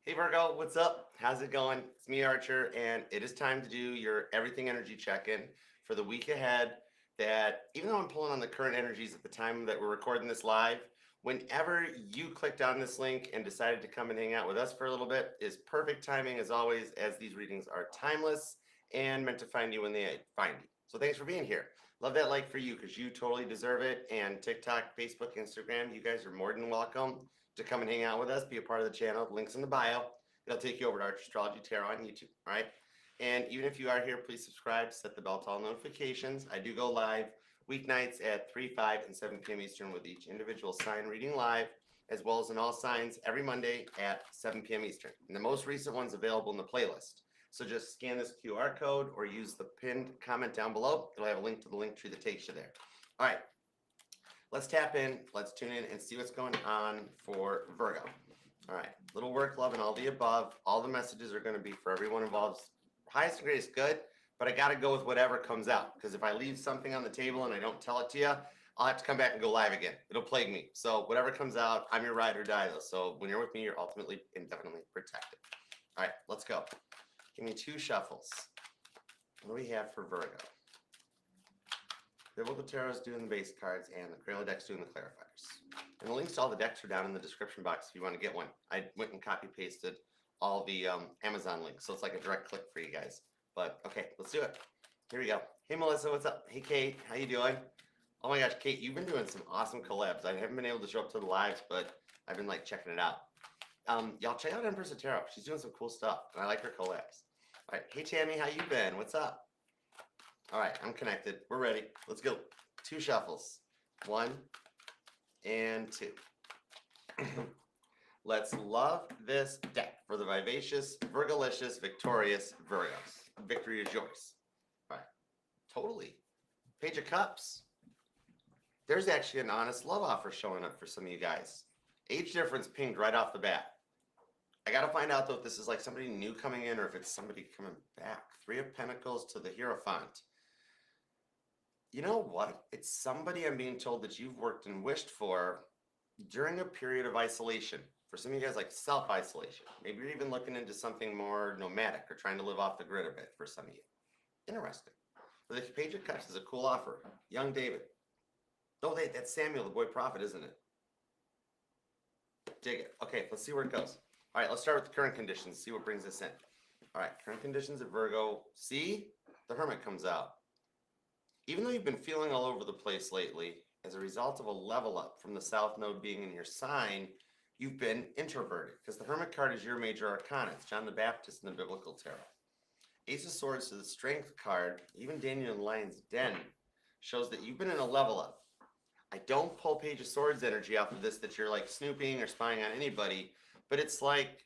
Hey Virgo, what's up? How's it going? It's me, Archer, and it is time to do your everything energy check-in for the week ahead. That even though I'm pulling on the current energies at the time that we're recording this live, whenever you clicked on this link and decided to come and hang out with us for a little bit is perfect timing as always, as these readings are timeless and meant to find you when they find you. So thanks for being here. Love that like for you because you totally deserve it. And TikTok, Facebook, Instagram, you guys are more than welcome to come and hang out with us, be a part of the channel. Links in the bio. It'll take you over to Archer Astrology Tarot on YouTube, all right? And even if you are here, please subscribe, set the bell to all notifications. I do go live weeknights at 3, 5, and 7 p.m. Eastern with each individual sign reading live, as well as in all signs every Monday at 7 p.m. Eastern. And the most recent one's available in the playlist. So just scan this QR code or use the pinned comment down below. It'll have a link to the link tree that takes you there. All right, let's tap in, let's tune in and see what's going on for Virgo. All right, little work, love, and all the above. All the messages are going to be for everyone involved. Highest and greatest good, but I got to go with whatever comes out because if I leave something on the table and I don't tell it to you, I'll have to come back and go live again. It'll plague me. So whatever comes out, I'm your ride or die though. So when you're with me, you're ultimately indefinitely protected. All right, let's go. Give me 2 shuffles. What do we have for Virgo? Biblical Tarot is doing the base cards and the Crayola deck's doing the clarifiers. And the links to all the decks are down in the description box if you want to get one. I went and copy pasted all the Amazon links, so it's like a direct click for you guys. But okay, let's do it. Here we go. Hey Melissa, what's up? Hey Kate, how you doing? Oh my gosh, Kate, you've been doing some awesome collabs. I haven't been able to show up to the lives, but I've been like checking it out. Y'all check out Empress of Tarot. She's doing some cool stuff, and I like her collabs. All right, hey Tammy, how you been? What's up? All right, I'm connected. We're ready. Let's go. 2 shuffles. 1 and 2. Let's love this deck for the vivacious, Virgolicious, victorious Virgos. Victory is yours. All right. Totally. Page of Cups. There's actually an honest love offer showing up for some of you guys. Age difference pinged right off the bat. I got to find out, though, if this is like somebody new coming in or if it's somebody coming back. 3 of Pentacles to the Hierophant. You know what? It's somebody I'm being told that you've worked and wished for during a period of isolation. For some of you guys, like self-isolation. Maybe you're even looking into something more nomadic or trying to live off the grid a bit for some of you. Interesting. But the Page of Cups is a cool offer. Young David. Oh, that's Samuel, the boy prophet, isn't it? Dig it. Okay, let's see where it goes. All right, let's start with the current conditions, see what brings us in. All right, current conditions at Virgo. See? The Hermit comes out. Even though you've been feeling all over the place lately, as a result of a level up from the South Node being in your sign, you've been introverted because the Hermit card is your major arcana. It's John the Baptist in the Biblical Tarot. Ace of Swords to the Strength card, even Daniel in Lion's Den, shows that you've been in a level up. I don't pull Page of Swords energy off of this that you're like snooping or spying on anybody, but it's like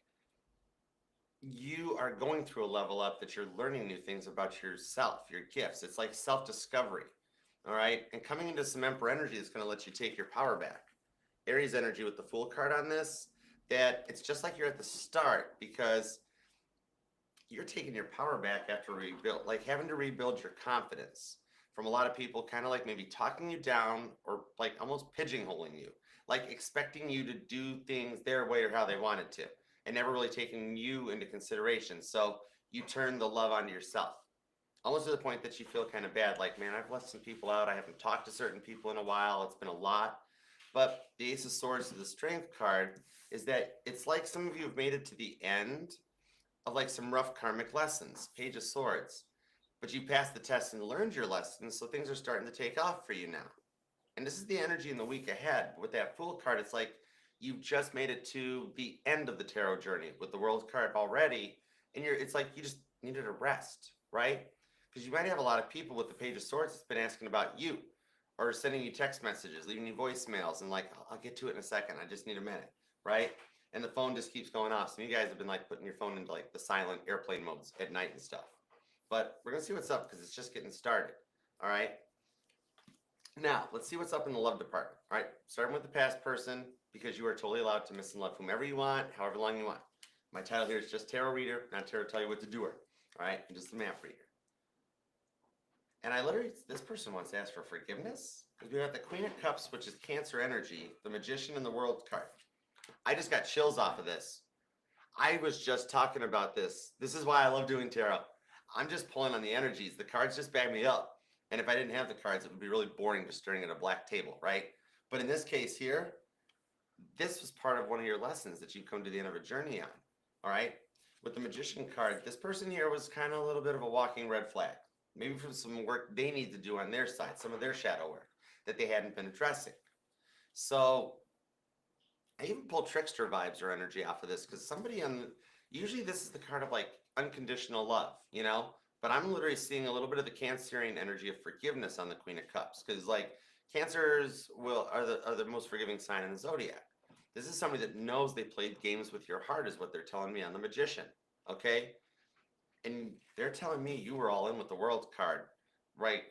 you are going through a level up that you're learning new things about yourself, your gifts. It's like self-discovery, all right? And coming into some Emperor energy is going to let you take your power back. Aries energy with the Fool card on this, that it's just like you're at the start because you're taking your power back after rebuild, like having to rebuild your confidence from a lot of people, kind of like maybe talking you down or like almost pigeonholing you, like expecting you to do things their way or how they wanted to, and never really taking you into consideration. So you turn the love onto yourself, almost to the point that you feel kind of bad, like, man, I've left some people out. I haven't talked to certain people in a while. It's been a lot. But the Ace of Swords to the Strength card is that it's like some of you have made it to the end of like some rough karmic lessons, Page of Swords. But you passed the test and learned your lessons, so things are starting to take off for you now. And this is the energy in the week ahead. With that Fool card, it's like you've just made it to the end of the tarot journey with the World card already, and it's like you just needed a rest, right? Because you might have a lot of people with the Page of Swords that's been asking about you, or sending you text messages, leaving you voicemails, and like, I'll get to it in a second. I just need a minute, right? And the phone just keeps going off. Some of you guys have been like putting your phone into like the silent airplane modes at night and stuff. But we're going to see what's up because it's just getting started, all right? Now, let's see what's up in the love department, all right? Starting with the past person, because you are totally allowed to miss and love whomever you want, however long you want. My title here is just Tarot Reader, not Tarot Tell You What to Do Her, all right? I'm just a map reader. And I literally, this person wants to ask for forgiveness because we got the Queen of Cups, which is Cancer energy, the Magician and the World card. I just got chills off of this. I was just talking about this. This is why I love doing tarot. I'm just pulling on the energies. The cards just back me up. And if I didn't have the cards, it would be really boring just staring at a black table, right? But in this case here, this was part of one of your lessons that you come to the end of a journey on. All right. With the Magician card, this person here was kind of a little bit of a walking red flag. Maybe from some work they need to do on their side, some of their shadow work that they hadn't been addressing. So I even pull trickster vibes or energy off of this because somebody on, usually this is the card of like unconditional love, you know? But I'm literally seeing a little bit of the Cancerian energy of forgiveness on the Queen of Cups because like Cancers are the most forgiving sign in the zodiac. This is somebody that knows they played games with your heart, is what they're telling me on the Magician. Okay, and they're telling me you were all in with the World card, right?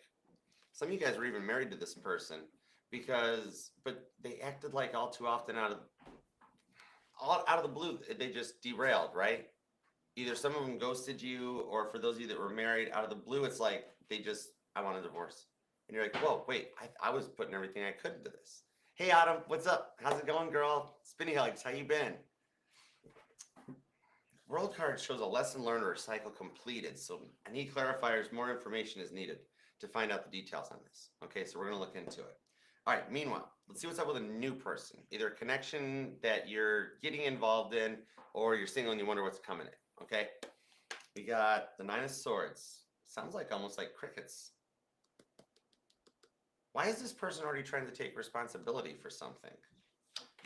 Some of you guys were even married to this person but they acted like all too often out of the blue, they just derailed, right? Either some of them ghosted you, or for those of you that were married, out of the blue, it's like I want a divorce. And you're like, whoa, wait, I was putting everything I could into this. Hey, Autumn, what's up? How's it going, girl? Spinny hugs, how you been? World card shows a lesson learned or a cycle completed. So I need clarifiers. More information is needed to find out the details on this. Okay, so we're going to look into it. All right, meanwhile, let's see what's up with a new person. Either a connection that you're getting involved in, or you're single and you wonder what's coming in. Okay, we got the Nine of Swords. Sounds like almost like crickets. Why is this person already trying to take responsibility for something?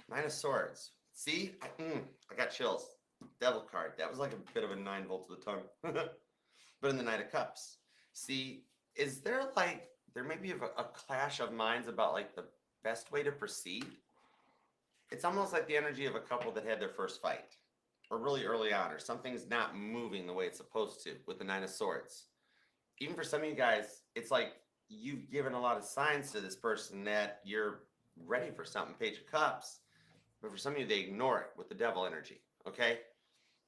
Nine of Swords. See, I got chills. Devil card. That was like a bit of a 9-volt to the tongue. But in the Knight of Cups, see, is there like, there may be a clash of minds about like the best way to proceed? It's almost like the energy of a couple that had their first fight, or really early on, or something's not moving the way it's supposed to with the Nine of Swords. Even for some of you guys, it's like you've given a lot of signs to this person that you're ready for something, Page of Cups, but for some of you, they ignore it with the Devil energy, okay?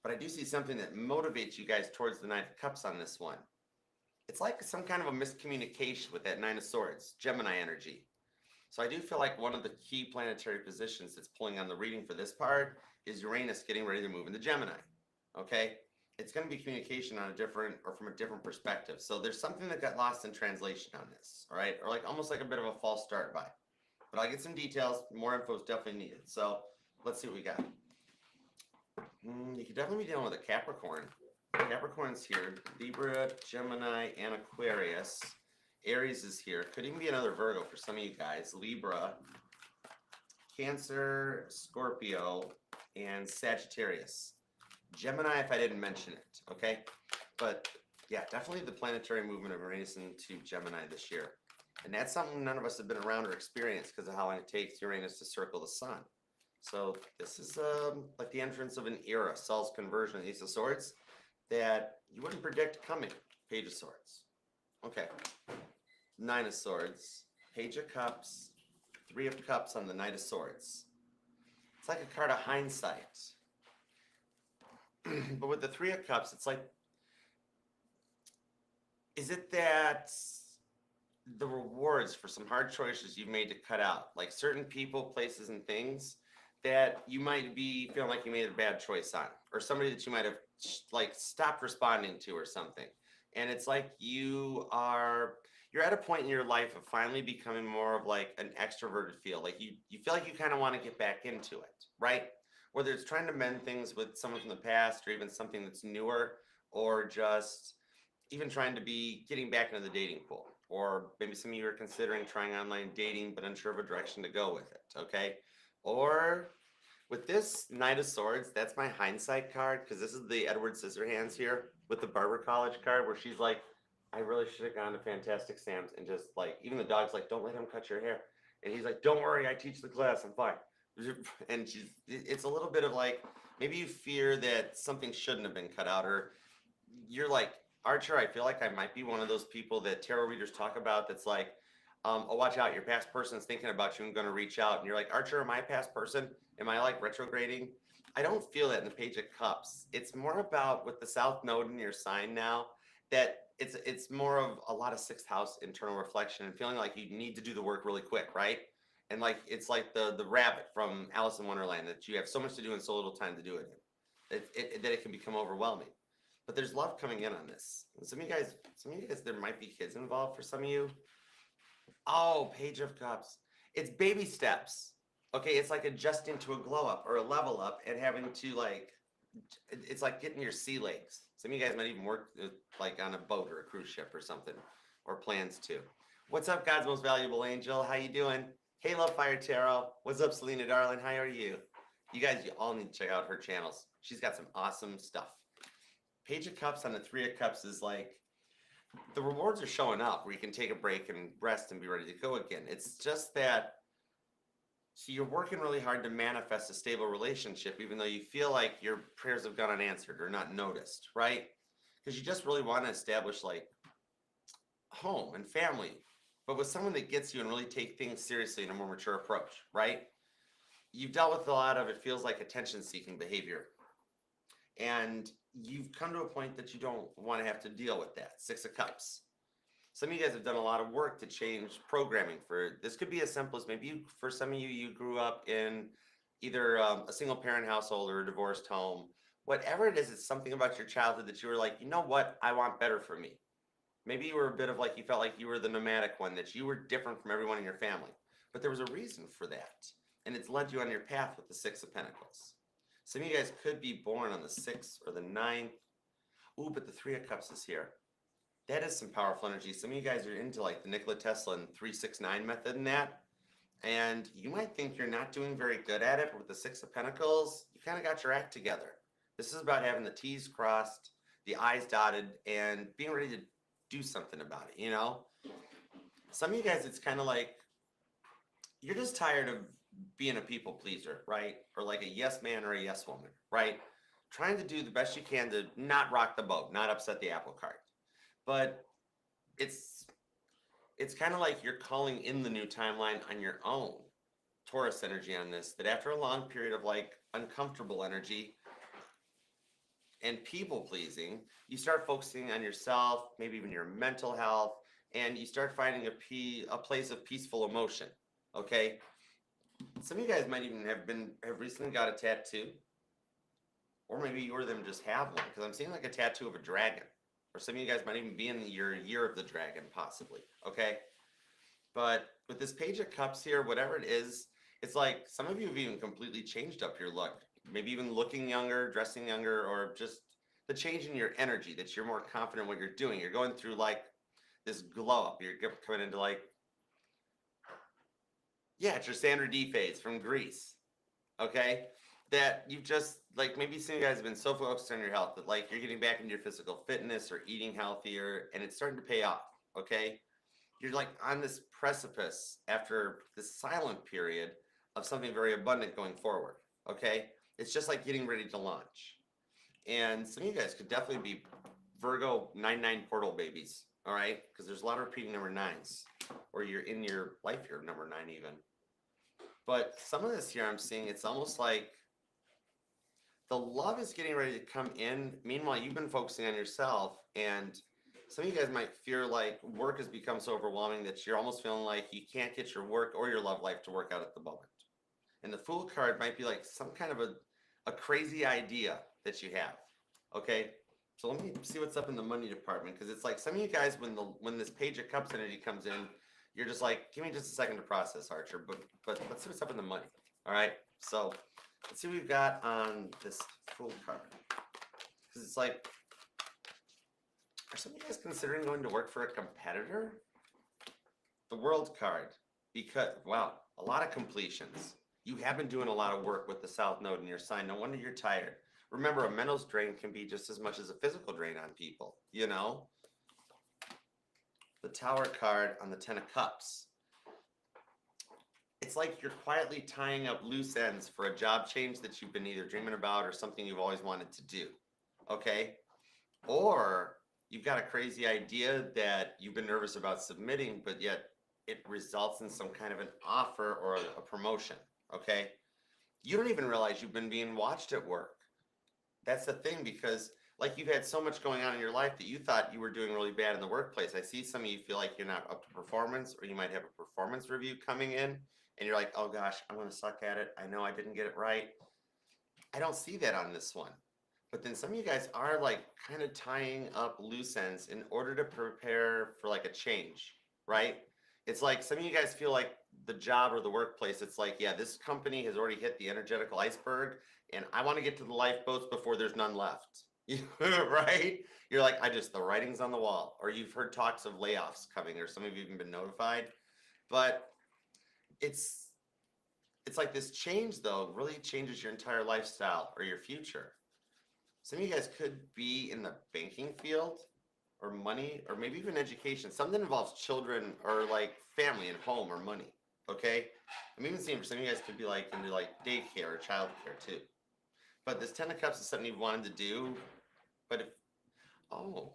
But I do see something that motivates you guys towards the Nine of Cups on this one. It's like some kind of a miscommunication with that Nine of Swords, Gemini energy. So I do feel like one of the key planetary positions that's pulling on the reading for this part is Uranus getting ready to move into Gemini, okay? It's going to be communication on a different, or from a different perspective. So there's something that got lost in translation on this, all right? Or like almost like a bit of a false start vibe. But I'll get some details. More info is definitely needed. So let's see what we got. You could definitely be dealing with a Capricorn. Capricorn's here. Libra, Gemini, and Aquarius. Aries is here. Could even be another Virgo for some of you guys. Libra, Cancer, Scorpio, and Sagittarius. Gemini, if I didn't mention it, okay? But yeah, definitely the planetary movement of Uranus into Gemini this year. And that's something none of us have been around or experienced because of how long it takes Uranus to circle the sun. So this is like the entrance of an era, Saul's conversion of the Ace of Swords, that you wouldn't predict coming. Page of Swords. Okay. Nine of Swords. Page of Cups. Three of Cups on the Knight of Swords. It's like a card of hindsight. But with the Three of Cups, it's like, is it that the rewards for some hard choices you've made to cut out, like certain people, places, and things that you might be feeling like you made a bad choice on, or somebody that you might have like stopped responding to or something. And it's like you're at a point in your life of finally becoming more of like an extroverted feel. Like you feel like you kind of want to get back into it, right? Whether it's trying to mend things with someone from the past or even something that's newer, or just even trying to be getting back into the dating pool. Or maybe some of you are considering trying online dating, but unsure of a direction to go with it, okay? Or with this Knight of Swords, that's my hindsight card, because this is the Edward Scissorhands here with the Barber College card, where she's like, I really should have gone to Fantastic Sam's and just like, even the dog's like, don't let him cut your hair. And he's like, don't worry, I teach the class, I'm fine. And it's a little bit of like, maybe you fear that something shouldn't have been cut out, or you're like, Archer, I feel like I might be one of those people that tarot readers talk about that's like, oh, watch out, your past person's thinking about you and going to reach out. And you're like, Archer, am I a past person? Am I like retrograding? I don't feel that in the Page of Cups. It's more about with the South Node in your sign now, that it's more of a lot of sixth house internal reflection and feeling like you need to do the work really quick, right? And like, it's like the rabbit from Alice in Wonderland, that you have so much to do and so little time to do it in. that it can become overwhelming. But there's love coming in on this. And some of you guys, there might be kids involved for some of you. Oh, Page of Cups. It's baby steps. Okay, it's like adjusting to a glow up or a level up and having to it's like getting your sea legs. Some of you guys might even work like on a boat or a cruise ship or something, or plans to. What's up, God's most valuable angel? How you doing? Hey, Love Fire Tarot. What's up, Selena darling? How are you? You guys, you all need to check out her channels. She's got some awesome stuff. Page of Cups on the Three of Cups is like, the rewards are showing up where you can take a break and rest and be ready to go again. It's just that, so you're working really hard to manifest a stable relationship, even though you feel like your prayers have gone unanswered or not noticed, right? Because you just really want to establish like home and family, but with someone that gets you and really take things seriously in a more mature approach, right? You've dealt with a lot of, it feels like, attention-seeking behavior. And you've come to a point that you don't want to have to deal with that. Six of Cups. Some of you guys have done a lot of work to change programming for, this could be as simple as maybe for some of you, you grew up in either a single parent household or a divorced home. Whatever it is, it's something about your childhood that you were like, you know what, I want better for me. Maybe you were a bit of like, you felt like you were the nomadic one, that you were different from everyone in your family. But there was a reason for that. And it's led you on your path with the Six of Pentacles. Some of you guys could be born on the 6th or the 9th. Ooh, but the Three of Cups is here. That is some powerful energy. Some of you guys are into like the Nikola Tesla and 369 method and that. And you might think you're not doing very good at it, but with the Six of Pentacles, you kind of got your act together. This is about having the T's crossed, the I's dotted, and being ready to do something about it, you know? Some of you guys, it's kind of like, you're just tired of being a people pleaser, right? Or like a yes man or a yes woman, right? Trying to do the best you can to not rock the boat, not upset the apple cart. But it's kind of like you're calling in the new timeline on your own. Taurus energy on this, that after a long period of like uncomfortable energy and people pleasing, you start focusing on yourself, maybe even your mental health, and you start finding a place of peaceful emotion. Okay, some of you guys might even have recently got a tattoo, or maybe you or them just have one, because I'm seeing like a tattoo of a dragon, or some of you guys might even be in your year of the dragon, possibly. Okay, but with this Page of Cups here, whatever it is, it's like some of you have even completely changed up your look, maybe even looking younger, dressing younger, or just the change in your energy, that you're more confident in what you're doing. You're going through like this glow up. You're coming into like, yeah, it's your Sandra D phase from Greece. Okay, that you've just like, maybe some of you guys have been so focused on your health that like you're getting back into your physical fitness or eating healthier, and it's starting to pay off. Okay, you're like on this precipice after this silent period of something very abundant going forward. Okay, it's just like getting ready to launch. And some of you guys could definitely be Virgo 9/9 portal babies. All right, because there's a lot of repeating number 9s, or you're in your life year number 9 even. But some of this here I'm seeing, it's almost like the love is getting ready to come in. Meanwhile, you've been focusing on yourself, and some of you guys might fear like work has become so overwhelming that you're almost feeling like you can't get your work or your love life to work out at the moment. And the Fool card might be like some kind of a crazy idea that you have. Okay, so let me see what's up in the money department, because it's like some of you guys, when this Page of Cups energy comes in, you're just like, give me just a second to process, Archer. But let's see what's up in the money. All right, so let's see what we've got on this Fool card, because it's like, are some of you guys considering going to work for a competitor? The World card, because, wow, a lot of completions. You have been doing a lot of work with the South Node in your sign. No wonder you're tired. Remember, a mental drain can be just as much as a physical drain on people, you know? The Tower card on the 10 of Cups. It's like you're quietly tying up loose ends for a job change that you've been either dreaming about or something you've always wanted to do, okay? Or you've got a crazy idea that you've been nervous about submitting, but yet it results in some kind of an offer or a promotion, okay? You don't even realize you've been being watched at work. That's the thing, because like you've had so much going on in your life that you thought you were doing really bad in the workplace. I see some of you feel like you're not up to performance, or you might have a performance review coming in and you're like, oh gosh, I'm going to suck at it. I know I didn't get it right. I don't see that on this one. But then some of you guys are like kind of tying up loose ends in order to prepare for like a change, right? It's like some of you guys feel like the job or the workplace, it's like, yeah, this company has already hit the energetical iceberg and I want to get to the lifeboats before there's none left. Right? You're like, the writing's on the wall, or you've heard talks of layoffs coming, or some of you have even been notified. But it's it's like this change though really changes your entire lifestyle or your future. Some of you guys could be in the banking field or money or maybe even education, something that involves children or like family and home or money. Okay. I'm even seeing for some of you guys could be like into like daycare or childcare too. But this 10 of Cups is something you've wanted to do. But if, oh,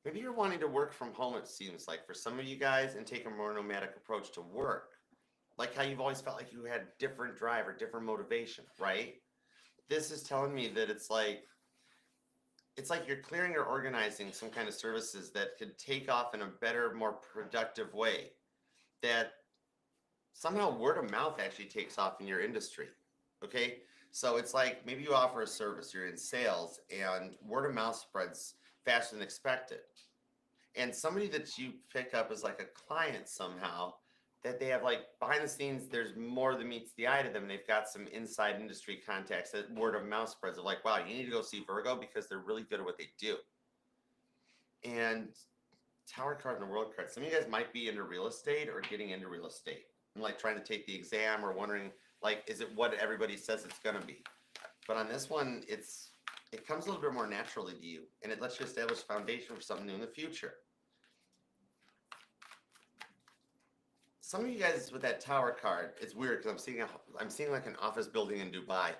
maybe you're wanting to work from home, it seems like for some of you guys, and take a more nomadic approach to work. Like how you've always felt like you had different drive or different motivation, right? This is telling me that it's like you're clearing or organizing some kind of services that could take off in a better, more productive way. That somehow word of mouth actually takes off in your industry. Okay. So it's like maybe you offer a service, you're in sales, and word of mouth spreads faster than expected. And somebody that you pick up as like a client somehow, that they have like behind the scenes, there's more than meets the eye to them. They've got some inside industry contacts that word of mouth spreads of like, wow, you need to go see Virgo because they're really good at what they do. And Tower card and the World card. Some of you guys might be into real estate or getting into real estate and like trying to take the exam or wondering like, is it what everybody says it's gonna be? But on this one, it comes a little bit more naturally to you, and it lets you establish a foundation for something new in the future. Some of you guys with that Tower card, it's weird because I'm seeing like an office building in Dubai.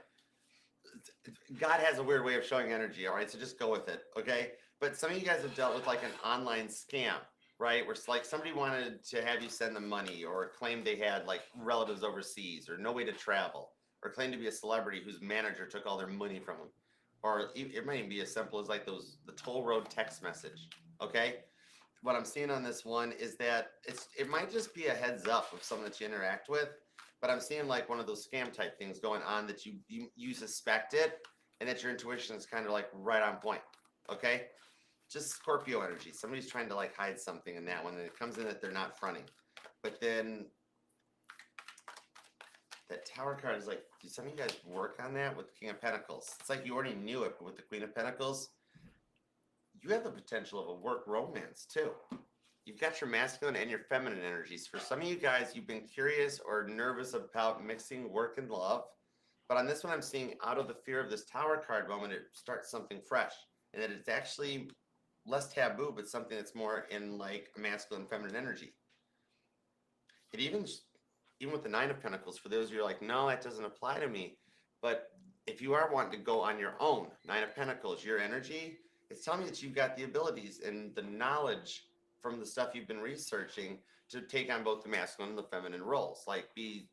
God has a weird way of showing energy, all right? So just go with it, okay? But some of you guys have dealt with like an online scam, right? Where it's like somebody wanted to have you send them money or claim they had like relatives overseas or no way to travel or claim to be a celebrity whose manager took all their money from them. Or it might even be as simple as like the toll road text message, okay? What I'm seeing on this one is that it might just be a heads up of someone that you interact with, but I'm seeing like one of those scam type things going on that you suspect it, and that your intuition is kind of like right on point. Okay, just Scorpio energy. Somebody's trying to like hide something in that one, and it comes in that they're not fronting, but then that Tower card is like, do some of you guys work on that with the King of Pentacles? It's like you already knew it, but with the Queen of Pentacles, you have the potential of a work romance too. You've got your masculine and your feminine energies. For some of you guys, you've been curious or nervous about mixing work and love. But on this one, I'm seeing out of the fear of this Tower card moment, it starts something fresh. And that it's actually less taboo, but something that's more in like a masculine feminine energy. It even with the Nine of Pentacles, for those of you who are like, no, that doesn't apply to me. But if you are wanting to go on your own, Nine of Pentacles, your energy, it's telling me that you've got the abilities and the knowledge from the stuff you've been researching to take on both the masculine and the feminine roles. Like maybe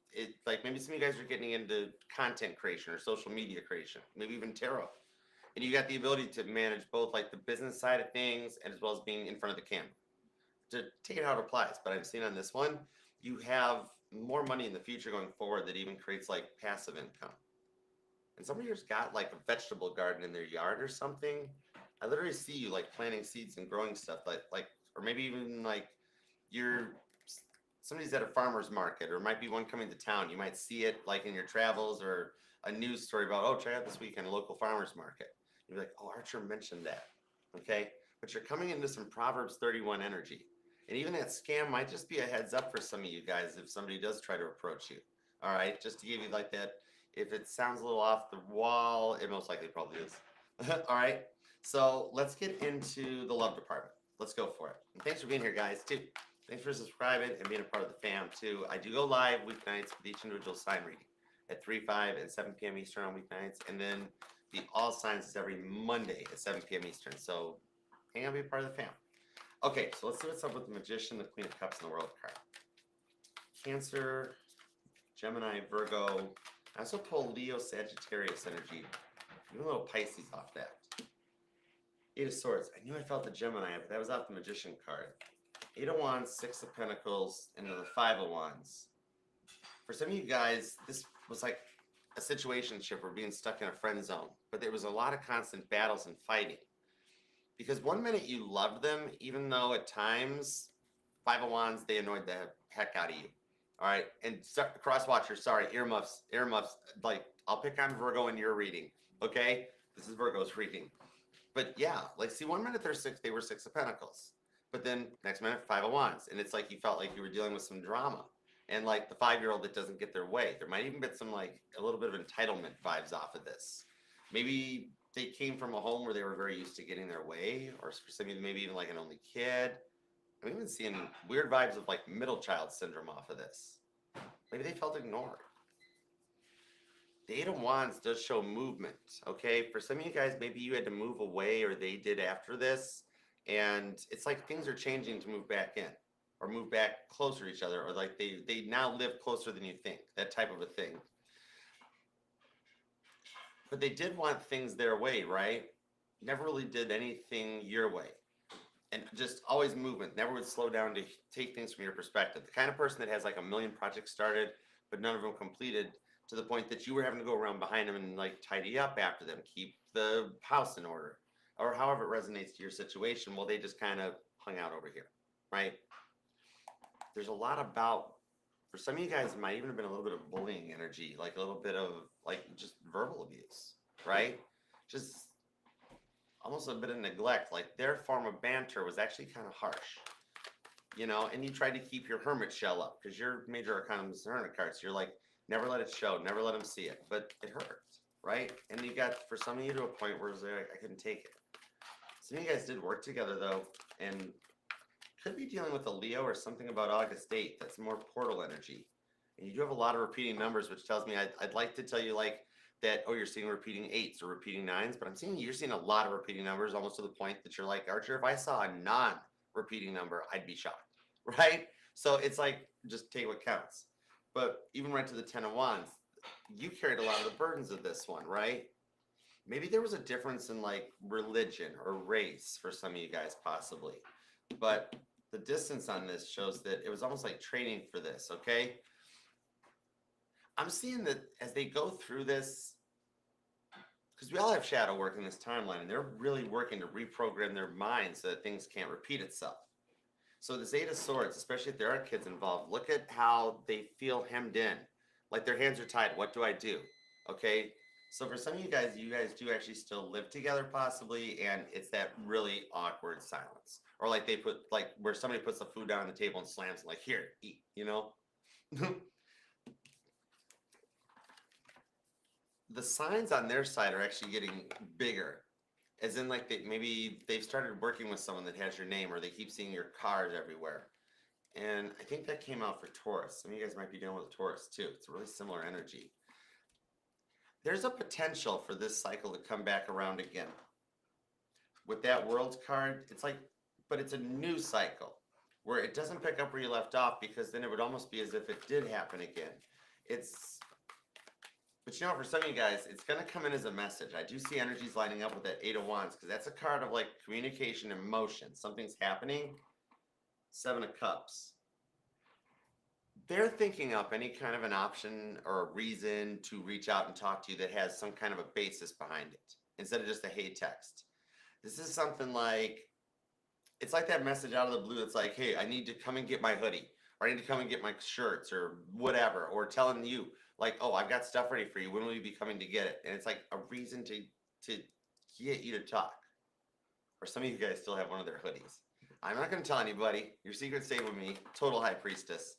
some of you guys are getting into content creation or social media creation, maybe even tarot. And you got the ability to manage both like the business side of things and as well as being in front of the camera. To take it how it applies. But I'm seeing on this one, you have more money in the future going forward that even creates like passive income. And some of you's got like a vegetable garden in their yard or something. I literally see you like planting seeds and growing stuff like or maybe even like somebody's at a farmer's market, or might be one coming to town. You might see it like in your travels or a news story about, oh, check out this weekend, a local farmer's market. You're like, oh, Archer mentioned that. Okay. But you're coming into some Proverbs 31 energy. And even that scam might just be a heads up for some of you guys if somebody does try to approach you. All right. Just to give you like that. If it sounds a little off the wall, it most likely probably is. All right. So let's get into the love department. Let's go for it. And thanks for being here, guys, too. Thanks for subscribing and being a part of the fam, too. I do go live weeknights with each individual sign reading at 3, 5, and 7 p.m. Eastern on weeknights. And then the all signs is every Monday at 7 p.m. Eastern. So hang on, be a part of the fam. Okay, so let's see what's up with the Magician, the Queen of Cups, and the World card. Cancer, Gemini, Virgo. I also pull Leo, Sagittarius energy. Even a little Pisces off that. 8 of Swords. I knew I felt the Gemini, but that was off the Magician card. 8 of Wands, 6 of Pentacles, into the 5 of Wands. For some of you guys, this was like a situationship or being stuck in a friend zone, but there was a lot of constant battles and fighting. Because one minute you loved them, even though at times, Five of Wands, they annoyed the heck out of you. All right. And cross watchers, sorry, earmuffs, earmuffs. Like, I'll pick on Virgo in your reading. Okay. This is Virgo's reading. But yeah, like, see, one minute they were Six of Pentacles. But then next minute, Five of Wands. And it's like you felt like you were dealing with some drama. And like the 5-year-old that doesn't get their way. There might even be some like a little bit of entitlement vibes off of this. Maybe they came from a home where they were very used to getting their way, or for some reason, maybe even like an only kid. I'm even seeing weird vibes of like middle child syndrome off of this. Maybe they felt ignored. The Eight of Wands does show movement, okay? For some of you guys, maybe you had to move away or they did after this, and it's like things are changing to move back in or move back closer to each other, or like they now live closer than you think, that type of a thing. But they did want things their way, right? Never really did anything your way. And just always movement, never would slow down to take things from your perspective. The kind of person that has like a million projects started, but none of them completed, to the point that you were having to go around behind them and like tidy up after them, keep the house in order, or however it resonates to your situation. Well, they just kind of hung out over here, right? There's a lot about, for some of you guys, it might even have been a little bit of bullying energy, like a little bit of like just verbal abuse, right? Just almost a bit of neglect. Like their form of banter was actually kind of harsh, you know. And you tried to keep your hermit shell up because your major arcana is the hermit card. So you're like, never let it show, never let them see it. But it hurts, right? And you got, for some of you, to a point where it's like, I couldn't take it. Some of you guys did work together though, and could be dealing with a Leo or something about August 8th. That's more portal energy. And you do have a lot of repeating numbers, which tells me I'd like to tell you like that, oh, you're seeing repeating 8s or repeating 9s, but I'm seeing you're seeing a lot of repeating numbers, almost to the point that you're like, Archer, if I saw a non-repeating number, I'd be shocked, right? So it's like, just take what counts. But even right to the 10 of Wands, you carried a lot of the burdens of this one, right? Maybe there was a difference in like religion or race for some of you guys, possibly. But the distance on this shows that it was almost like training for this, okay? I'm seeing that as they go through this, because we all have shadow work in this timeline, and they're really working to reprogram their minds so that things can't repeat itself. So this Eight of Swords, especially if there are kids involved, look at how they feel hemmed in, like their hands are tied. What do I do? Okay. So for some of you guys do actually still live together possibly, and it's that really awkward silence. Or like they put, like where somebody puts the food down on the table and slams it, like, here, eat, you know? The signs on their side are actually getting bigger. As in like maybe they've started working with someone that has your name, or they keep seeing your cars everywhere. And I think that came out for Taurus. Some of you guys might be dealing with Taurus too. It's a really similar energy. There's a potential for this cycle to come back around again. With that World card, it's like, but it's a new cycle where it doesn't pick up where you left off, because then it would almost be as if it did happen again. But you know, for some of you guys, it's going to come in as a message. I do see energies lining up with that Eight of Wands, because that's a card of like communication and motion. Something's happening. Seven of Cups. They're thinking up any kind of an option or a reason to reach out and talk to you that has some kind of a basis behind it, instead of just a hey text. This is something like, it's like that message out of the blue that's like, hey, I need to come and get my hoodie, or I need to come and get my shirts or whatever, or telling you like, oh, I've got stuff ready for you. When will you be coming to get it? And it's like a reason to get you to talk. Or some of you guys still have one of their hoodies. I'm not going to tell anybody. Your secret stay with me. Total High Priestess.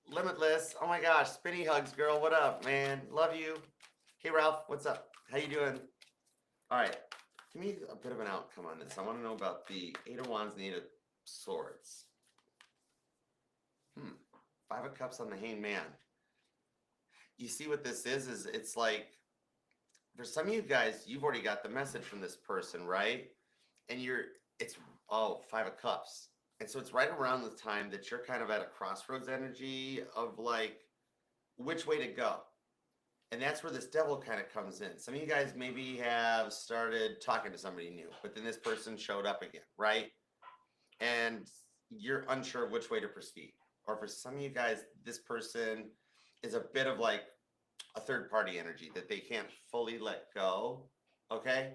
Limitless. Oh my gosh. Spinny hugs, girl. What up, man? Love you. Hey, Ralph. What's up? How you doing? All right. Give me a bit of an outcome on this. I want to know about the Eight of Wands and the Eight of Swords. Five of Cups on the Hanged Man. You see what this is it's like, for some of you guys, you've already got the message from this person, right? And Five of Cups. And so it's right around the time that you're kind of at a crossroads energy of like, which way to go. And that's where this Devil kind of comes in. Some of you guys maybe have started talking to somebody new, but then this person showed up again, right? And you're unsure of which way to proceed. Or for some of you guys, this person is a bit of like a third party energy that they can't fully let go. Okay.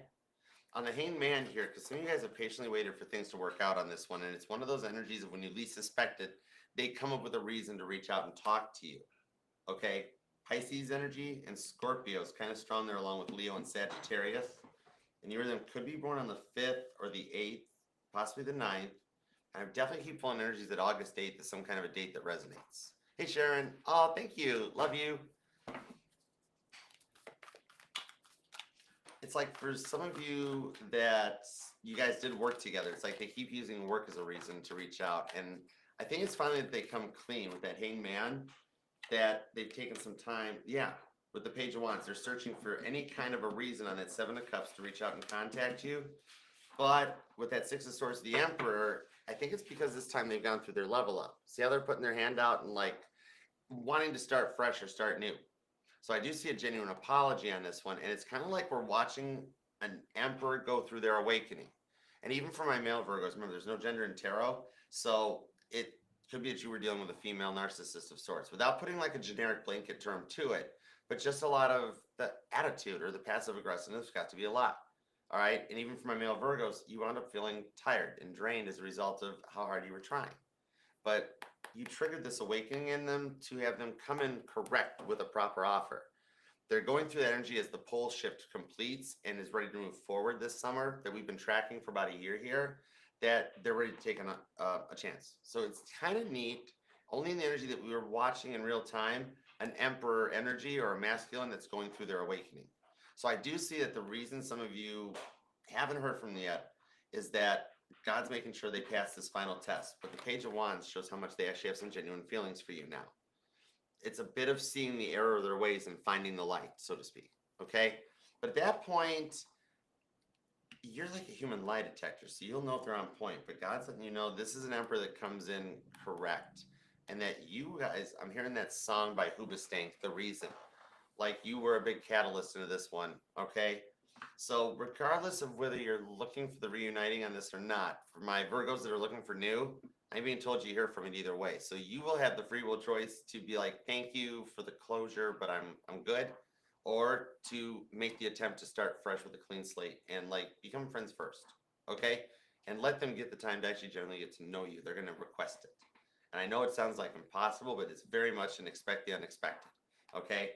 On the Hanged Man here, because some of you guys have patiently waited for things to work out on this one, and it's one of those energies of when you least suspect it, they come up with a reason to reach out and talk to you. Okay. Pisces energy and Scorpio is kind of strong there, along with Leo and Sagittarius. And you or them could be born on the 5th or the 8th, possibly the 9th. And I definitely keep pulling energies that August 8th is some kind of a date that resonates. Hey, Sharon. Oh, thank you. Love you. It's like for some of you that you guys did work together, it's like they keep using work as a reason to reach out. And I think it's finally that they come clean with that Hanged Man, that they've taken some time. Yeah, with the Page of Wands, they're searching for any kind of a reason on that Seven of Cups to reach out and contact you. But with that Six of Swords, the Emperor, I think it's because this time they've gone through their level up. See how they're putting their hand out and like wanting to start fresh or start new. So I do see a genuine apology on this one. And it's kind of like we're watching an emperor go through their awakening. And even for my male Virgos, remember, there's no gender in tarot. So it could be that you were dealing with a female narcissist of sorts without putting like a generic blanket term to it. But just a lot of the attitude or the passive aggressiveness got to be a lot. All right. And even for my male Virgos, you wound up feeling tired and drained as a result of how hard you were trying. But you triggered this awakening in them to have them come in correct with a proper offer. They're going through that energy as the pole shift completes and is ready to move forward this summer that we've been tracking for about a year here, that they're ready to take a chance. So it's kind of neat, only in the energy that we were watching in real time, an emperor energy or a masculine that's going through their awakening. So I do see that the reason some of you haven't heard from them yet is that God's making sure they pass this final test. But the Page of Wands shows how much they actually have some genuine feelings for you now. It's a bit of seeing the error of their ways and finding the light, so to speak. Okay? But at that point, you're like a human lie detector, so you'll know if they're on point. But God's letting you know this is an emperor that comes in correct. And that you guys, I'm hearing that song by Hoobastank, The Reason. Like you were a big catalyst into this one, okay? So regardless of whether you're looking for the reuniting on this or not, for my Virgos that are looking for new, I'm being told you hear from it either way. So you will have the free will choice to be like, thank you for the closure, but I'm good. Or to make the attempt to start fresh with a clean slate and like become friends first, okay? And let them get the time to actually generally get to know you. They're going to request it. And I know it sounds like impossible, but it's very much an expect the unexpected, okay?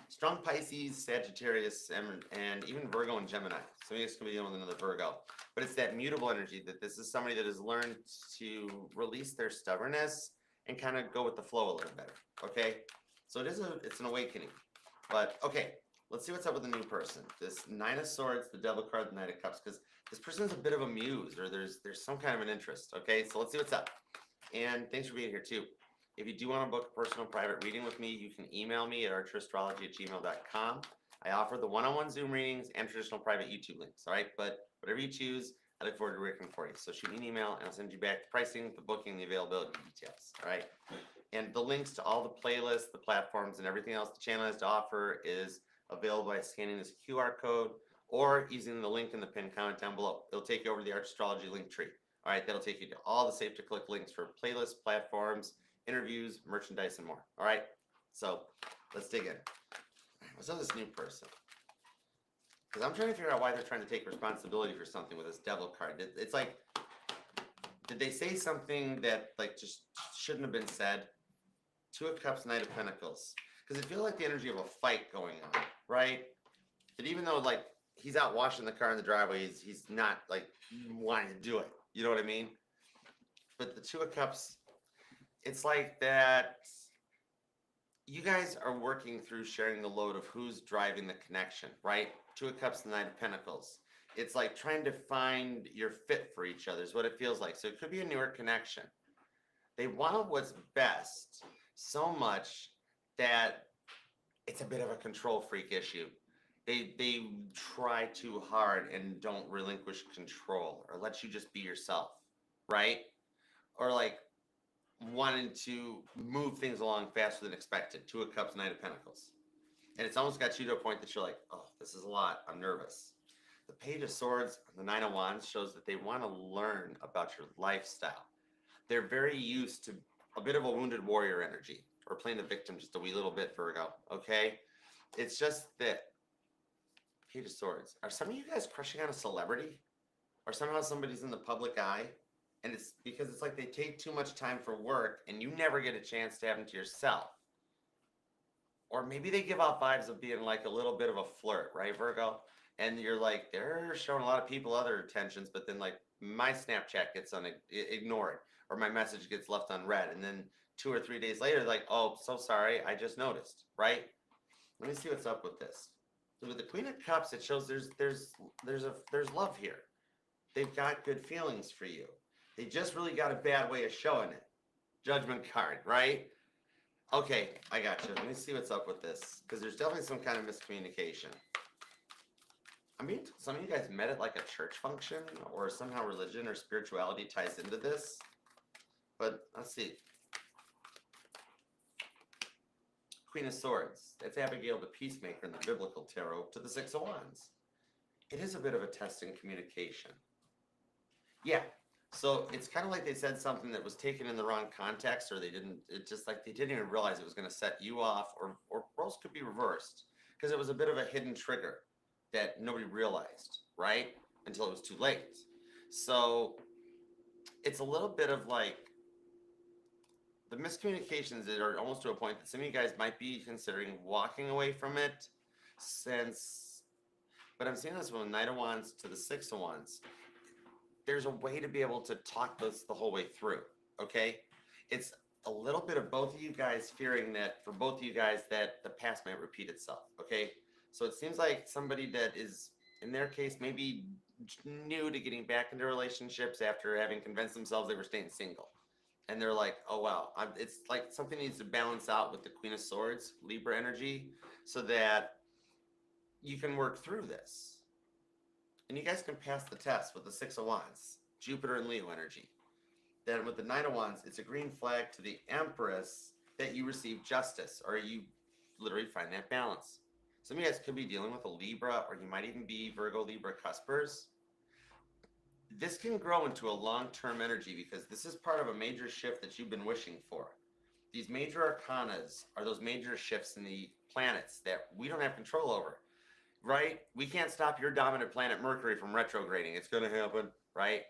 Strong Pisces, Sagittarius, and even Virgo and Gemini. So maybe it's going to be dealing with another Virgo. But it's that mutable energy that this is somebody that has learned to release their stubbornness and kind of go with the flow a little better, okay? So it's an awakening. But, okay, let's see what's up with the new person. This Nine of Swords, the Devil card, the Knight of Cups, because this person is a bit of a muse or there's some kind of an interest, okay? So let's see what's up. And thanks for being here, too. If you do want to book a personal private reading with me, you can email me at archerastrology@gmail.com. I offer the one-on-one Zoom readings and traditional private YouTube links, all right? But whatever you choose, I look forward to working for you. So shoot me an email, and I'll send you back the pricing, the booking, the availability details, all right? And the links to all the playlists, the platforms, and everything else the channel has to offer is available by scanning this QR code or using the link in the pinned comment down below. It'll take you over to the Arch Astrology link tree. All right, that'll take you to all the safe-to-click links for playlists, platforms, interviews, merchandise, and more. All right, so let's dig in. What's up with this new person? Because I'm trying to figure out why they're trying to take responsibility for something with this Devil card. It's like, did they say something that like just shouldn't have been said? Two of Cups, Knight of Pentacles. Because it feels like the energy of a fight going on, right? That even though like he's out washing the car in the driveway, he's not like wanting to do it. You know what I mean? But the Two of Cups, it's like that you guys are working through sharing the load of who's driving the connection, right? Two of Cups, the Knight of Pentacles. It's like trying to find your fit for each other is what it feels like. So it could be a newer connection. They want what's best so much that it's a bit of a control freak issue. They try too hard and don't relinquish control or let you just be yourself, right? Or like wanting to move things along faster than expected. Two of Cups, Knight of Pentacles. And it's almost got you to a point that you're like, oh, this is a lot. I'm nervous. The Page of Swords, the Nine of Wands shows that they want to learn about your lifestyle. They're very used to a bit of a wounded warrior energy or playing the victim just a wee little bit, Virgo, okay? It's just that Page of Swords. Are some of you guys crushing on a celebrity? Or somehow somebody's in the public eye? And it's because it's like they take too much time for work and you never get a chance to have them to yourself. Or maybe they give off vibes of being like a little bit of a flirt, right, Virgo? And you're like, they're showing a lot of people other attentions, but then like my Snapchat gets ignored or my message gets left unread. And then 2 or 3 days later, like, oh, so sorry, I just noticed, right? Let me see what's up with this. So with the Queen of Cups, it shows there's love here. They've got good feelings for you. They just really got a bad way of showing it. Judgment card, right? Okay, I got you. Let me see what's up with this, because there's definitely some kind of miscommunication. I mean, some of you guys met at like a church function, or somehow religion or spirituality ties into this. But let's see. Queen of Swords. That's Abigail the Peacemaker in the Biblical Tarot to the Six of Wands. It is a bit of a test in communication. Yeah. So it's kind of like they said something that was taken in the wrong context, or they didn't even realize it was going to set you off, or roles could be reversed, because it was a bit of a hidden trigger that nobody realized, right? Until it was too late. So it's a little bit of like the miscommunications that are almost to a point that some of you guys might be considering walking away from it, but I'm seeing this from the Knight of Wands to the Six of Wands. There's a way to be able to talk this the whole way through, okay? It's a little bit of both of you guys fearing that, for both of you guys, that the past might repeat itself, okay? So it seems like somebody that is, in their case, maybe new to getting back into relationships after having convinced themselves they were staying single. And they're like, oh, wow, it's like something needs to balance out with the Queen of Swords, Libra energy, so that you can work through this. And you guys can pass the test with the Six of Wands, Jupiter and Leo energy. Then with the Knight of Wands, it's a green flag to the Empress that you receive justice, or you literally find that balance. Some of you guys could be dealing with a Libra, or you might even be Virgo, Libra cuspers. This can grow into a long-term energy, because this is part of a major shift that you've been wishing for. These major arcanas are those major shifts in the planets that we don't have control over. Right? We can't stop your dominant planet Mercury from retrograding. It's going to happen, right?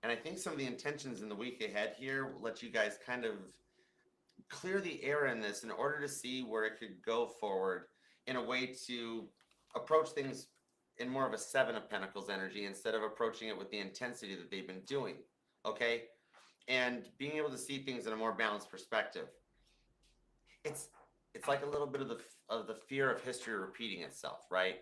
And I think some of the intentions in the week ahead here will let you guys kind of clear the air in this in order to see where it could go forward in a way to approach things in more of a Seven of Pentacles energy instead of approaching it with the intensity that they've been doing, okay? And being able to see things in a more balanced perspective. It's like a little bit of the fear of history repeating itself, right?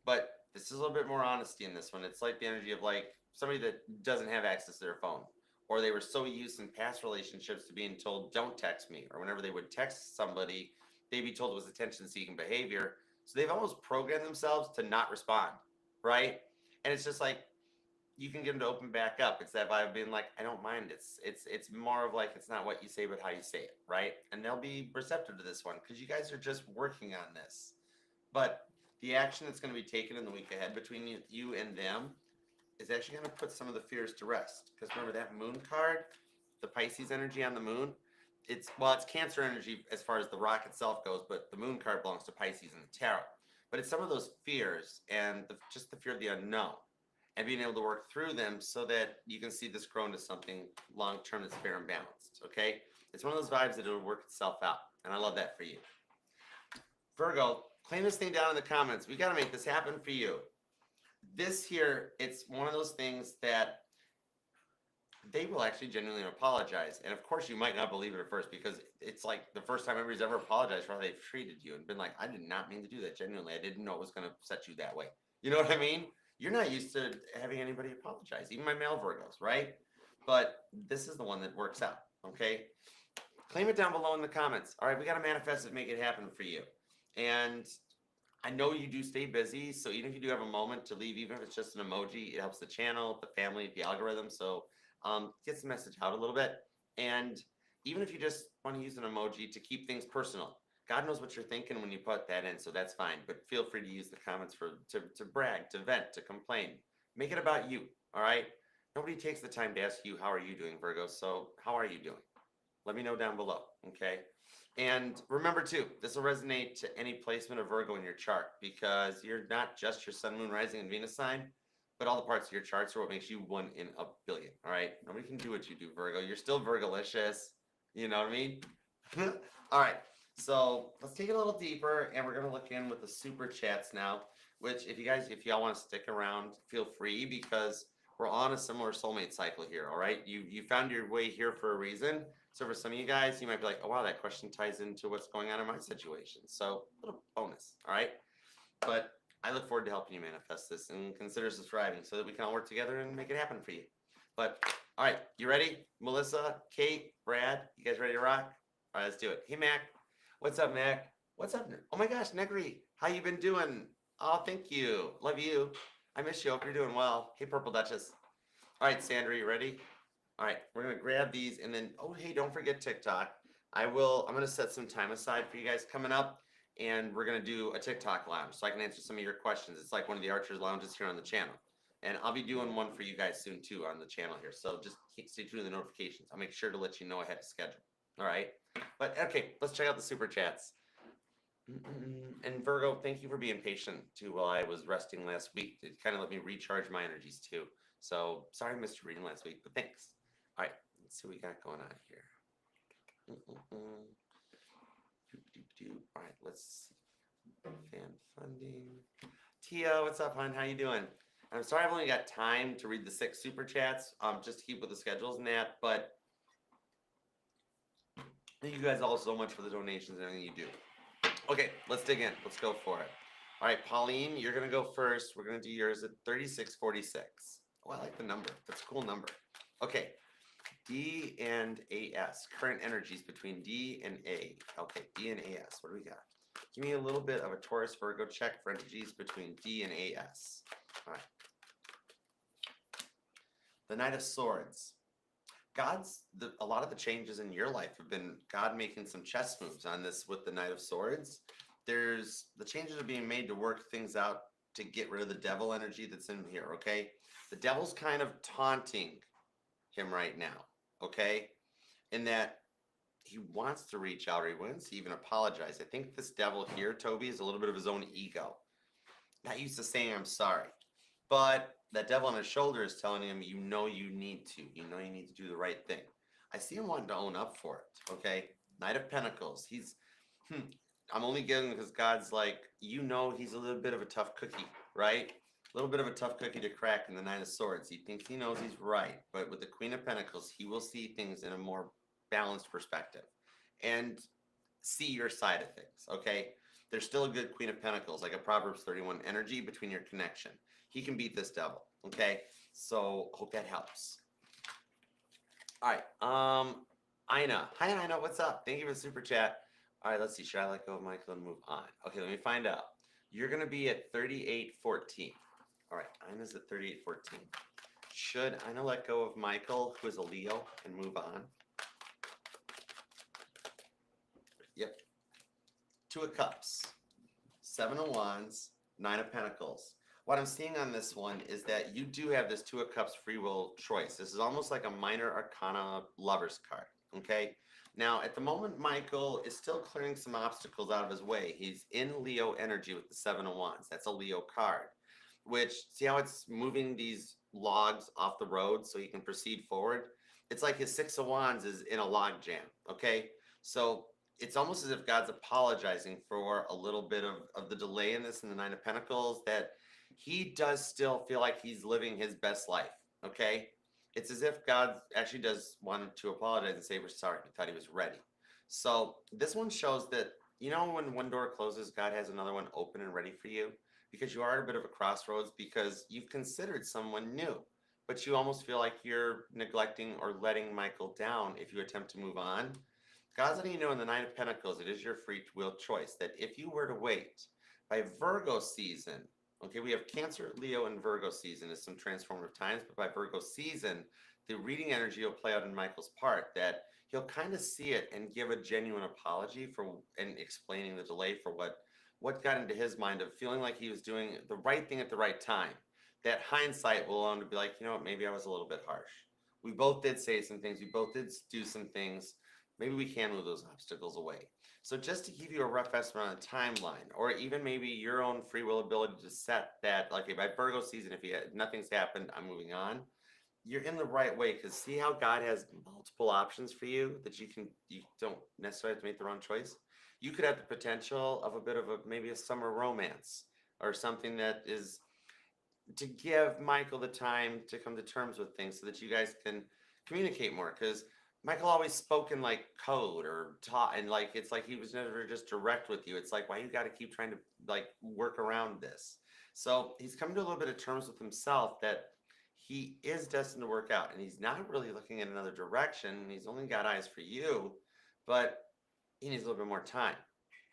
But this is a little bit more honesty in this one. It's like the energy of like somebody that doesn't have access to their phone, or they were so used in past relationships to being told, don't text me, or whenever they would text somebody, they'd be told it was attention-seeking behavior. So they've almost programmed themselves to not respond, right? And it's just like, you can get them to open back up. It's that vibe of being like, I don't mind. It's more of like, it's not what you say, but how you say it, right? And they'll be receptive to this one, because you guys are just working on this. But the action that's going to be taken in the week ahead between you and them is actually going to put some of the fears to rest. Because remember that moon card, the Pisces energy on the moon, it's Cancer energy as far as the rock itself goes, but the moon card belongs to Pisces in the tarot. But it's some of those fears and just the fear of the unknown, and being able to work through them so that you can see this grow into something long-term that's fair and balanced, okay? It's one of those vibes that it'll work itself out, and I love that for you. Virgo, claim this thing down in the comments. We got to make this happen for you. This here, it's one of those things that they will actually genuinely apologize. And of course, you might not believe it at first, because it's like the first time anybody's ever apologized for how they've treated you and been like, I did not mean to do that. Genuinely, I didn't know it was going to set you that way. You know what I mean? You're not used to having anybody apologize, even my male Virgos, right? But this is the one that works out, okay? Claim it down below in the comments. All right, we got to manifest it, make it happen for you. And I know you do stay busy, so even if you do have a moment to leave, even if it's just an emoji, it helps the channel, the family, the algorithm. So gets the message out a little bit. And even if you just want to use an emoji to keep things personal, God knows what you're thinking when you put that in, so that's fine. But feel free to use the comments to brag, to vent, to complain. Make it about you, all right? Nobody takes the time to ask you, how are you doing, Virgo? So how are you doing? Let me know down below, okay? And remember too, this will resonate to any placement of Virgo in your chart because you're not just your sun, moon, rising, and Venus sign, but all the parts of your charts are what makes you 1 in a billion. All right, nobody can do what you do, Virgo. You're still Virgolicious. You know what I mean? All right, so let's take it a little deeper, and we're gonna look in with the super chats now. Which, if y'all want to stick around, feel free because we're on a similar soulmate cycle here. All right, you found your way here for a reason. So for some of you guys, you might be like, oh wow, that question ties into what's going on in my situation. So a little bonus, all right? But I look forward to helping you manifest this and consider subscribing so that we can all work together and make it happen for you. But all right, you ready? Melissa, Kate, Brad, you guys ready to rock? All right, let's do it. Hey Mac, what's up, Mac? What's up? Oh my gosh, Negri, how you been doing? Oh, thank you. Love you. I miss you. Hope you're doing well. Hey, Purple Duchess. All right, Sandra, you ready? All right, we're gonna grab these and then, oh, hey, don't forget TikTok. I'm gonna set some time aside for you guys coming up and we're gonna do a TikTok lounge so I can answer some of your questions. It's like one of the Archers lounges here on the channel. And I'll be doing one for you guys soon too on the channel here. So just stay tuned to the notifications. I'll make sure to let you know ahead of schedule. All right, but okay, let's check out the super chats. And Virgo, thank you for being patient too while I was resting last week. It kind of let me recharge my energies too. So sorry I missed your reading last week, but thanks. All right, let's see what we got going on here. All right, let's see. Fan funding. Tia, what's up, hon? How you doing? I'm sorry I've only got time to read the 6 super chats, just to keep with the schedules and that, but thank you guys all so much for the donations and everything you do. Okay, let's dig in. Let's go for it. All right, Pauline, you're going to go first. We're going to do yours at 3646. Oh, I like the number. That's a cool number. Okay, D and AS. Current energies between D and A. Okay, D and AS. What do we got? Give me a little bit of a Taurus Virgo check for energies between D and AS. All right. The Knight of Swords. A lot of the changes in your life have been God making some chess moves on this with the Knight of Swords. The changes are being made to work things out to get rid of the devil energy that's in here, okay? The devil's kind of taunting him right now, okay? In that he wants to reach out or he wants to even apologize. I think this devil here, Toby, is a little bit of his own ego. Not used to saying I'm sorry. But that devil on his shoulder is telling him, you know you need to. You know you need to do the right thing. I see him wanting to own up for it, okay? Knight of Pentacles. I'm only getting because God's like, you know he's a little bit of a tough cookie, right? A little bit of a tough cookie to crack in the Nine of Swords. He thinks he knows he's right. But with the Queen of Pentacles, he will see things in a more balanced perspective and see your side of things, okay? There's still a good Queen of Pentacles, like a Proverbs 31 energy between your connection. He can beat this devil, okay? So hope that helps. All right, Ina. Hi, Ina, what's up? Thank you for the super chat. All right, let's see. Should I let go of Michael and move on? Okay, let me find out. You're going to be at 3814. All right, Ina's at 3814. Should Ina let go of Michael, who is a Leo, and move on? Yep. 2 of Cups, 7 of Wands, 9 of Pentacles. What I'm seeing on this one is that you do have this 2 of Cups free will choice. This is almost like a minor arcana lover's card, okay? Now, at the moment, Michael is still clearing some obstacles out of his way. He's in Leo energy with the 7 of Wands. That's a Leo card, which, see how it's moving these logs off the road so he can proceed forward? It's like his 6 of Wands is in a log jam, okay? So it's almost as if God's apologizing for a little bit of the delay in this in the 9 of Pentacles, that he does still feel like he's living his best life, okay? It's as if God actually does want to apologize and say, we're sorry, we thought he was ready. So this one shows that, you know, when one door closes, God has another one open and ready for you, because you are at a bit of a crossroads because you've considered someone new, but you almost feel like you're neglecting or letting Michael down if you attempt to move on. God's letting you know in the 9 of Pentacles, it is your free will choice that if you were to wait by Virgo season, okay, we have Cancer, Leo, and Virgo season is some transformative times, but by Virgo season, the reading energy will play out in Michael's part that he'll kind of see it and give a genuine apology for and explaining the delay for what got into his mind of feeling like he was doing the right thing at the right time. That hindsight will allow him to be like, you know what, maybe I was a little bit harsh. We both did say some things. We both did do some things maybe we can move those obstacles away. So just to give you a rough estimate on a timeline, or even maybe your own free will ability to set that, like, okay, by Virgo season, if nothing's happened, I'm moving on. You're in the right way, because see how God has multiple options for you that you don't necessarily have to make the wrong choice. You could have the potential of a bit of maybe a summer romance, or something that is to give Michael the time to come to terms with things so that you guys can communicate more. Because Michael always spoke in like code or taught, and like it's like he was never just direct with you. It's like, why you got to keep trying to like work around this? So he's come to a little bit of terms with himself that he is destined to work out, and he's not really looking in another direction. He's only got eyes for you, but he needs a little bit more time.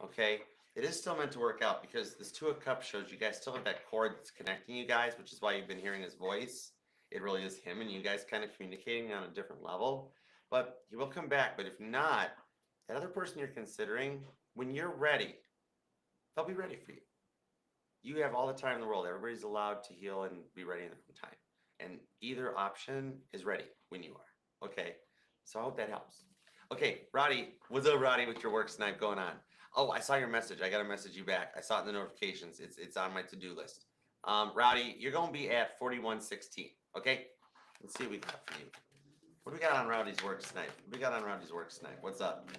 Okay, it is still meant to work out, because this Two of Cups shows you guys still have that cord that's connecting you guys, which is why you've been hearing his voice. It really is him and you guys kind of communicating on a different level. But he will come back. But if not, that other person you're considering, when you're ready, they'll be ready for you. You have all the time in the world. Everybody's allowed to heal and be ready in their own time. And either option is ready when you are. Okay, so I hope that helps. Okay, Roddy, what's up, Roddy, with your work snipe going on? Oh, I saw your message. I got to message you back. I saw it in the notifications. It's on my to-do list. Roddy, you're going to be at 4116. Okay, let's see what we got for you. What do we got on Rowdy's work snipe? What do we got on Rowdy's work snipe? What's up?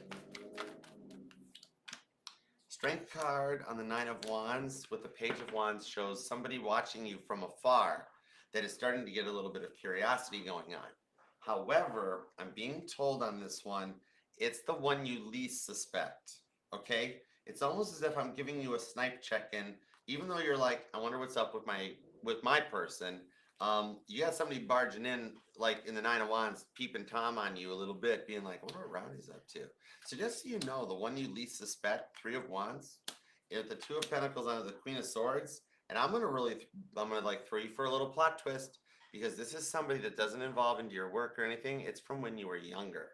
Strength card on the Nine of Wands with the Page of Wands shows somebody watching you from afar that is starting to get a little bit of curiosity going on. However, I'm being told on this one, it's the one you least suspect. Okay? It's almost as if I'm giving you a snipe check-in, even though you're like, I wonder what's up with my person. You got somebody barging in, like in the Nine of Wands, peeping Tom on you a little bit, being like, I wonder what Rowdy's up to. So just so you know, the one you least suspect, Three of Wands, the Two of Pentacles under the Queen of Swords, and I'm gonna like throw you for a little plot twist, because this is somebody that doesn't involve into your work or anything. It's from when you were younger.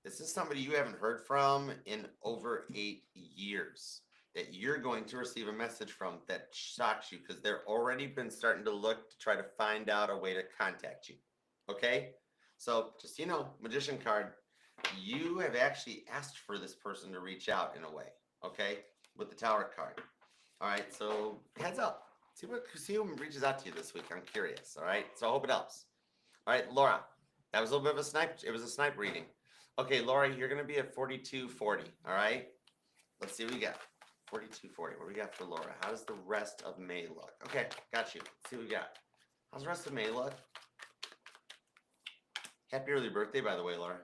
This is somebody you haven't heard from in over 8 years that you're going to receive a message from that shocks you, because they're already been starting to look to try to find out a way to contact you. Okay? So just, you know, Magician card, you have actually asked for this person to reach out in a way. Okay? With the Tower card. All right, so heads up. See who reaches out to you this week. I'm curious. All right, so I hope it helps. All right, Laura, that was a little bit of a snipe. It was a snipe reading. Okay, Laura, you're going to be at 4240. All right, let's see what we got. 4240. What do we got for Laura? How does the rest of May look? Okay, got you. Let's see what we got. How's the rest of May look? Happy early birthday, by the way, Laura.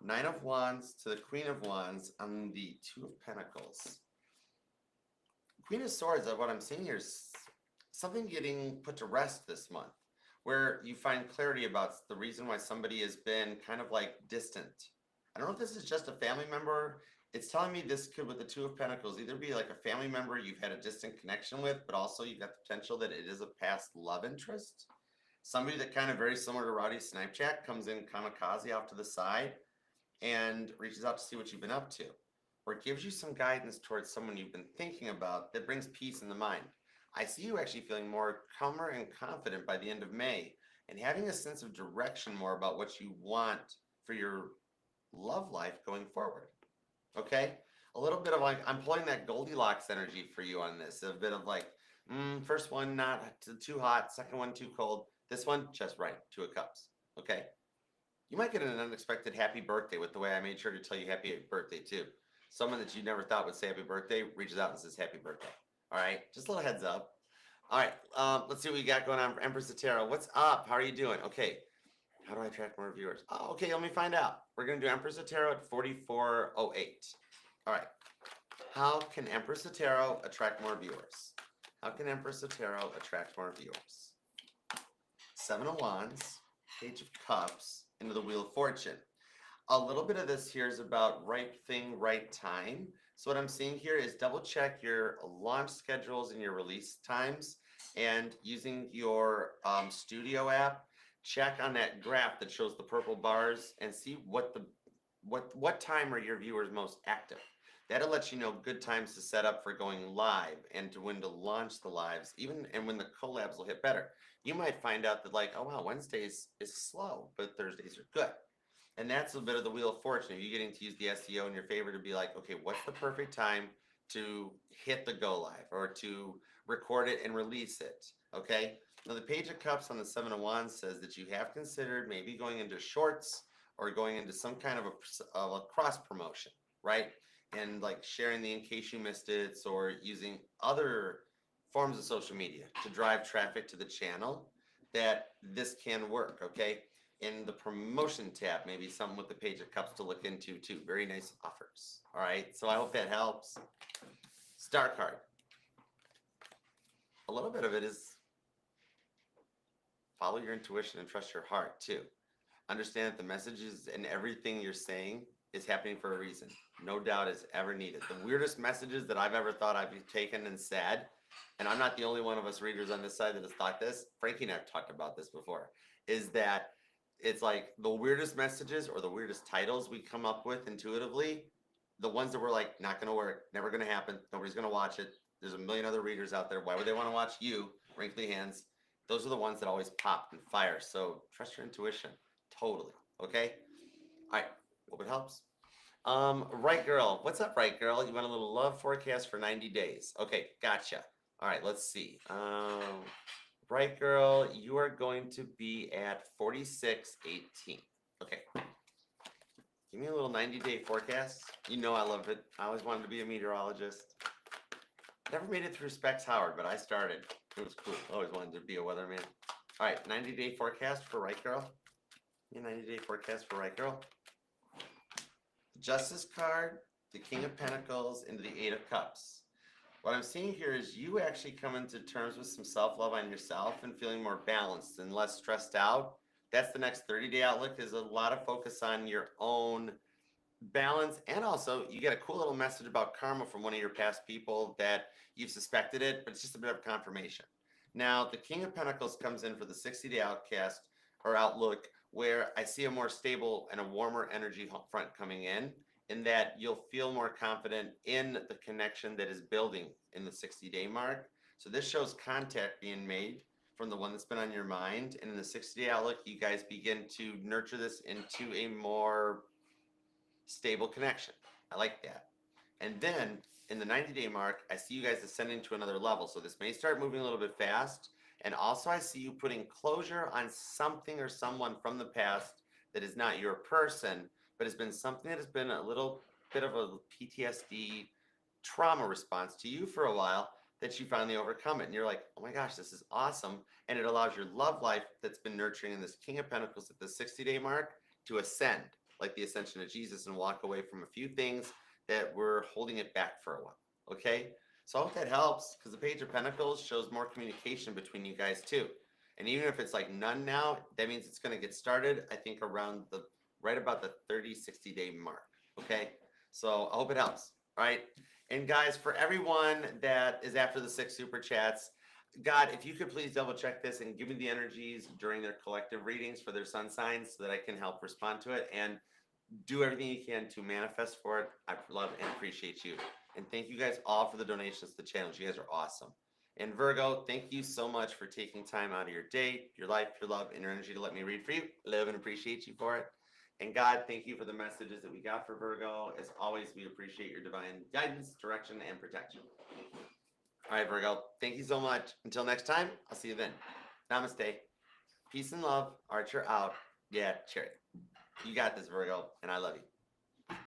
Nine of Wands to the Queen of Wands on the Two of Pentacles. Queen of Swords, what I'm seeing here is something getting put to rest this month, where you find clarity about the reason why somebody has been kind of like distant. I don't know if this is just a family member. It's telling me this could, with the Two of Pentacles, either be like a family member you've had a distant connection with, but also you've got the potential that it is a past love interest. Somebody that kind of very similar to Rowdy's Snipe Chat comes in kamikaze off to the side and reaches out to see what you've been up to. Or it gives you some guidance towards someone you've been thinking about that brings peace in the mind. I see you actually feeling more calmer and confident by the end of May, and having a sense of direction more about what you want for your love life going forward. Okay? A little bit of like, I'm pulling that Goldilocks energy for you on this. A bit of like, first one not too hot, second one too cold. This one, just right, Two of Cups. Okay? You might get an unexpected happy birthday with the way I made sure to tell you happy birthday too. Someone that you never thought would say happy birthday reaches out and says happy birthday. All right, just a little heads up. All right, let's see what we got going on for Empress of Tarot. What's up? How are you doing? Okay, how do I attract more viewers? Oh, okay, let me find out. We're going to do Empress of Tarot at 4408. All right, how can Empress of Tarot attract more viewers? How can Empress of Tarot attract more viewers? Seven of Wands, Page of Cups, into the Wheel of Fortune. A little bit of this here is about right thing, right time. So what I'm seeing here is double check your launch schedules and your release times, and using your studio app, check on that graph that shows the purple bars and see what time are your viewers most active. That'll let you know good times to set up for going live and to when to launch the lives, even and when the collabs will hit better. You might find out that like, oh wow, Wednesdays is slow, but Thursdays are good. And that's a bit of the wheel of fortune. Are you getting to use the SEO in your favor to be like, okay, what's the perfect time to hit the go live or to record it and release it? Okay. Now the Page of Cups on the Seven of Wands says that you have considered maybe going into shorts or going into some kind of a cross promotion, right? And like sharing the in case you missed it, or using other forms of social media to drive traffic to the channel, that this can work, okay? In the promotion tab, maybe something with the Page of Cups to look into too. Very nice offers. All right, so I hope that helps. Star card. A little bit of it is follow your intuition and trust your heart too. Understand that the messages and everything you're saying is happening for a reason. No doubt is ever needed. The weirdest messages that I've ever thought I've taken and said, and I'm not the only one of us readers on this side that has thought this, Frankie and I have talked about this before, is that it's like the weirdest messages or the weirdest titles we come up with intuitively, the ones that we're like, not going to work, never going to happen, nobody's going to watch it. There's a million other readers out there. Why would they want to watch you, wrinkly hands? Those are the ones that always pop and fire. So trust your intuition. Totally. Okay? All right. Hope it helps. Right girl. What's up, right girl? You want a little love forecast for 90 days. Okay, gotcha. All right, let's see. Right girl, you are going to be at 4618. Okay. Give me a little 90-day forecast. You know I love it. I always wanted to be a meteorologist. Never made it through Specs Howard, but I started. It was cool. Always wanted to be a weatherman. All right, 90-day forecast for right girl. Your 90-day forecast for right girl. The Justice card, the King of Pentacles, into the Eight of Cups. What I'm seeing here is you actually coming to terms with some self-love on yourself and feeling more balanced and less stressed out. That's the next 30-day outlook, is a lot of focus on your own balance. And also, you get a cool little message about karma from one of your past people that you've suspected it, but it's just a bit of confirmation. Now, the King of Pentacles comes in for the 60-day outlook, where I see a more stable and a warmer energy front coming in that you'll feel more confident in the connection that is building in the 60-day mark. So this shows contact being made from the one that's been on your mind. And in the 60-day outlook, you guys begin to nurture this into a more stable connection. I like that. And then in the 90-day mark, I see you guys ascending to another level. So this may start moving a little bit fast. And also I see you putting closure on something or someone from the past that is not your person, but has been something that has been a little bit of a PTSD trauma response to you for a while, that you finally overcome it. And you're like, oh my gosh, this is awesome. And it allows your love life that's been nurturing in this King of Pentacles at the 60-day mark to ascend, like the ascension of Jesus, and walk away from a few things that were holding it back for a while. Okay? So I hope that helps, because the Page of Pentacles shows more communication between you guys too. And even if it's like none now, that means it's going to get started, I think, around right about the 60-day mark. Okay? So I hope it helps. All right? And guys, for everyone that is after the 6 super chats, God, if you could please double check this and give me the energies during their collective readings for their sun signs so that I can help respond to it, and do everything you can to manifest for it. I love and appreciate you. And thank you guys all for the donations to the channel. You guys are awesome. And Virgo, thank you so much for taking time out of your day, your life, your love, and your energy to let me read for you. Love and appreciate you for it. And God, thank you for the messages that we got for Virgo. As always, we appreciate your divine guidance, direction, and protection. All right, Virgo, thank you so much. Until next time, I'll see you then. Namaste. Peace and love. Archer out. Yeah, cherry. You got this, Virgo, and I love you.